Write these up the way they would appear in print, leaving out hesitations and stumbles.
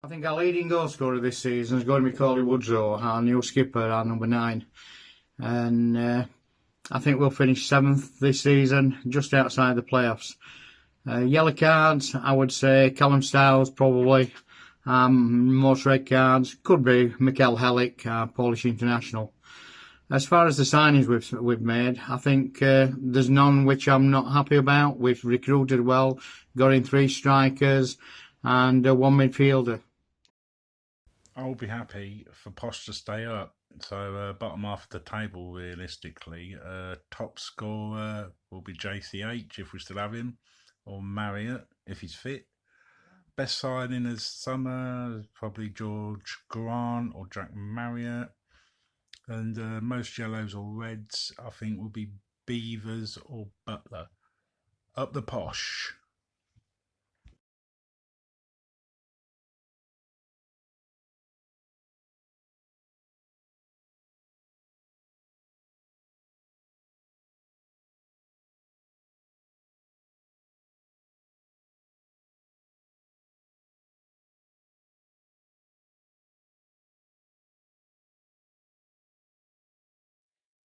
I think our leading goal scorer this season is going to be Coley Woodrow, our new skipper, our number 9. And I think we'll finish 7th this season, just outside the playoffs. Yellow cards, I would say Callum Styles probably. Most red cards could be Mikel Helik, our Polish international. As far as the signings we've made, I think there's none which I'm not happy about. We've recruited well, got in 3 strikers and 1 midfielder. I'll be happy for Posh to stay up. So bottom half of the table, realistically, top scorer will be JCH if we still have him, or Marriott if he's fit. Best signing this summer probably George Grant or Jack Marriott. And most yellows or reds, I think, will be Beavers or Butler. Up the Posh.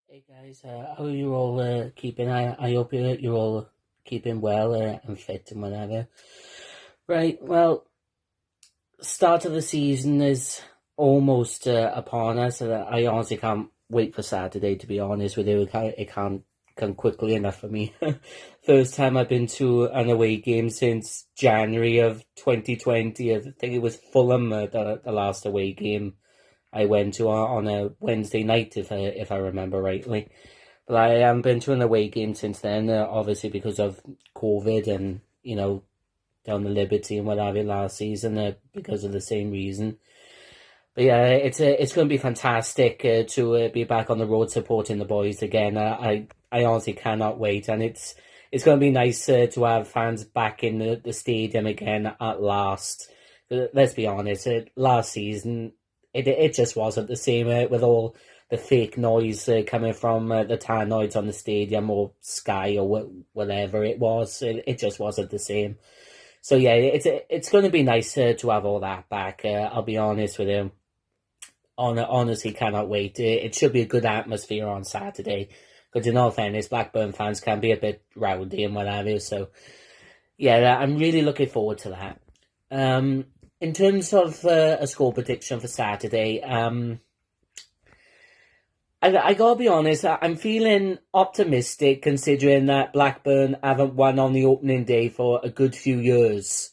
Hey guys, how are you all keeping? I hope you're all keeping well and fit and whatever. Right, well, start of the season is almost upon us. I honestly can't wait for Saturday, to be honest with you. It can't come quickly enough for me. First time I've been to an away game since January of 2020. I think it was Fulham, the last away game I went to on a Wednesday night, if I remember rightly. But I haven't been to an away game since then, obviously because of COVID and, down the Liberty and whatever last season, because of the same reason. But yeah, it's going to be fantastic to be back on the road supporting the boys again. I honestly cannot wait, and it's going to be nice to have fans back in the stadium again at last. Let's be honest, last season it just wasn't the same with all the fake noise coming from the tannoids on the stadium or Sky or whatever it was. It just wasn't the same. So yeah, it's going to be nice to have all that back. I'll be honest with you. Honestly, cannot wait. It should be a good atmosphere on Saturday. Because in all fairness, Blackburn fans can be a bit rowdy and whatever. So yeah, I'm really looking forward to that. In terms of a score prediction for Saturday, I gotta be honest, I'm feeling optimistic considering that Blackburn haven't won on the opening day for a good few years.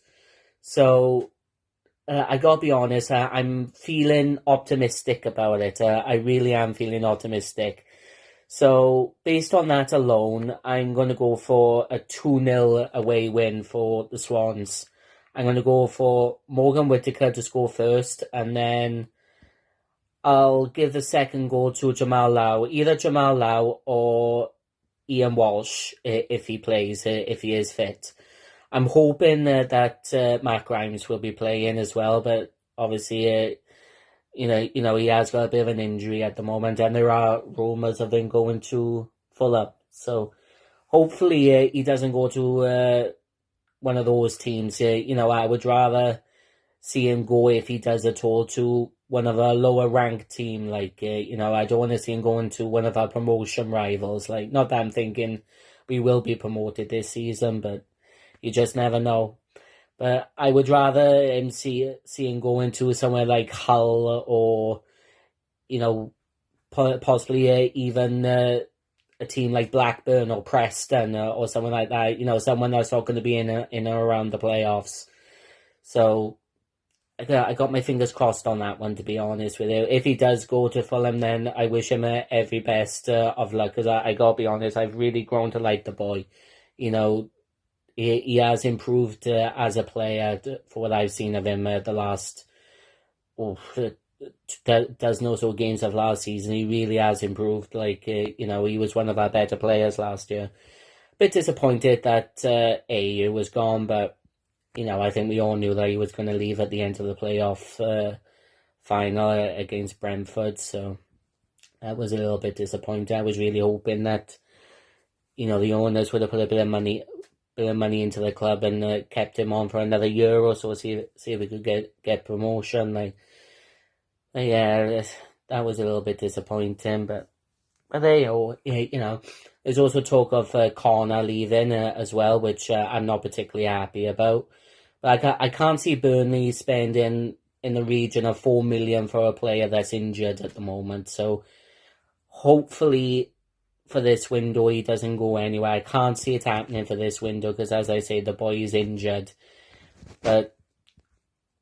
So I gotta be honest, I'm feeling optimistic about it. I really am feeling optimistic. So based on that alone, I'm going to go for a 2-0 away win for the Swans. I'm going to go for Morgan Whittaker to score first, and then I'll give the second goal to Jamal Lau, either Jamal Lau or Ian Walsh if he plays, if he is fit. I'm hoping that Matt Grimes will be playing as well, but obviously, he has got a bit of an injury at the moment, and there are rumours of him going to Fulham. So hopefully he doesn't go to one of those teams. I would rather see him go, if he does at all, to one of our lower ranked team. I don't want to see him going to one of our promotion rivals. Not that I'm thinking we will be promoted this season, but you just never know. But I would rather him see him go into somewhere like Hull or, possibly even a team like Blackburn or Preston or someone like that. Someone that's not going to be in and around the playoffs. So I got my fingers crossed on that one, to be honest with you. If he does go to Fulham, then I wish him every best of luck, because I got to be honest, I've really grown to like the boy. He has improved as a player for what I've seen of him the last dozen or so games of last season. He really has improved. He was one of our better players last year. Bit disappointed that AU was gone, but I think we all knew that he was going to leave at the end of the playoff final against Brentford. So that was a little bit disappointing. I was really hoping that the owners would have put a bit of money bit of money into the club and kept him on for another year or so, see if we could get promotion. Yeah, that was a little bit disappointing, but there you go. You know, there's also talk of Connor leaving as well, which I'm not particularly happy about. But I can't see Burnley spending in the region of 4 million for a player that's injured at the moment. So hopefully for this window he doesn't go anywhere. I can't see it happening for this window because, as I say, the boy is injured. But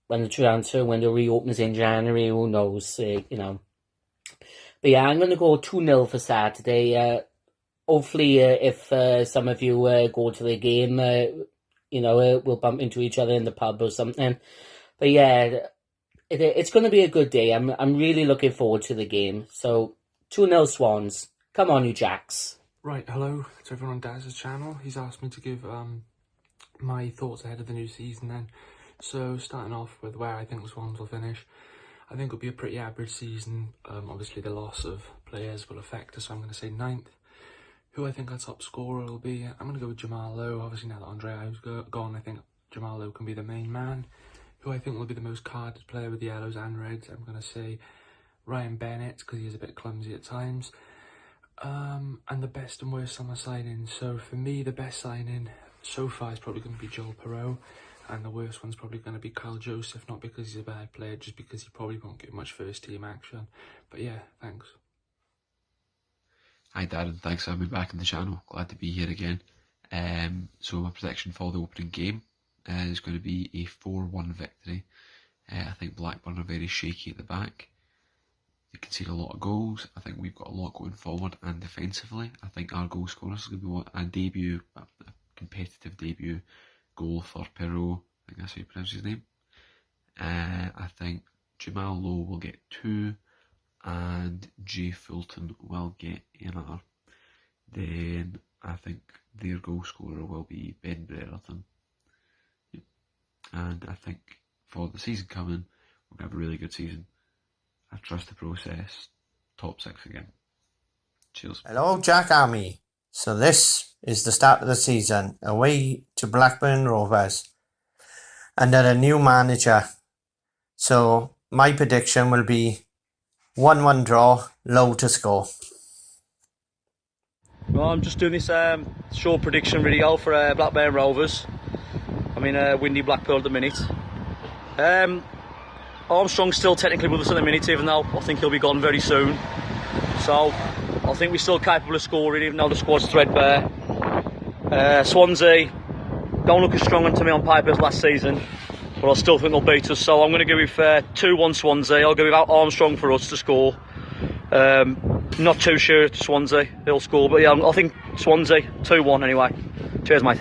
when the transfer window reopens in January, who knows? You know. But yeah, I'm going to go 2-0 for Saturday. Hopefully, if some of you go to the game, you know, we'll bump into each other in the pub or something. But yeah, it's going to be a good day. I'm really looking forward to the game. So 2-0 Swans. Come on, you Jacks. Right, hello to everyone on Daz's channel. He's asked me to give my thoughts ahead of the new season then. So starting off with where I think the Swans will finish. I think it'll be a pretty average season. Obviously the loss of players will affect us, so I'm going to say 9th. Who I think our top scorer will be, I'm going to go with Jamal Lowe. Obviously now that Andre Io's gone, I think Jamal Lowe can be the main man. Who I think will be the most carded player with the yellows and reds, I'm going to say Ryan Bennett, because he is a bit clumsy at times. And the best and worst summer signing. So for me, the best signing so far is probably going to be Joel Perreault, and the worst one's probably going to be Kyle Joseph, not because he's a bad player, just because he probably won't get much first team action. But yeah, thanks. Hi Darren, thanks for having me back on the channel. Glad to be here again. So my prediction for the opening game is going to be a 4-1 victory. I think Blackburn are very shaky at the back. They concede a lot of goals. I think we've got a lot going forward, and defensively, I think our goal scorers are going to be a competitive debut goal for Perreault. I think that's how you pronounce his name. I think Jamal Lowe will get 2, and Jay Fulton will get another. Then I think their goal scorer will be Ben Brereton. And I think for the season coming, we're going to have a really good season. I trust the process. Top 6 again. Cheers. Hello, Jack Army. So this is the start of the season, away to Blackburn Rovers, under a new manager. So my prediction will be 1-1 draw, Low to score. Well, I'm just doing this short prediction video for Blackburn Rovers. I'm in windy Blackpool at the minute. Armstrong's still technically with us at the minute, even though I think he'll be gone very soon. So I think we're still capable of scoring, even though the squad's threadbare. Swansea don't look as strong to me on paper as last season, but I still think they'll beat us. So I'm going to go with 2-1 Swansea. I'll go without Armstrong for us to score. Not too sure Swansea he'll score, but yeah, I think Swansea 2-1 anyway. Cheers, mate.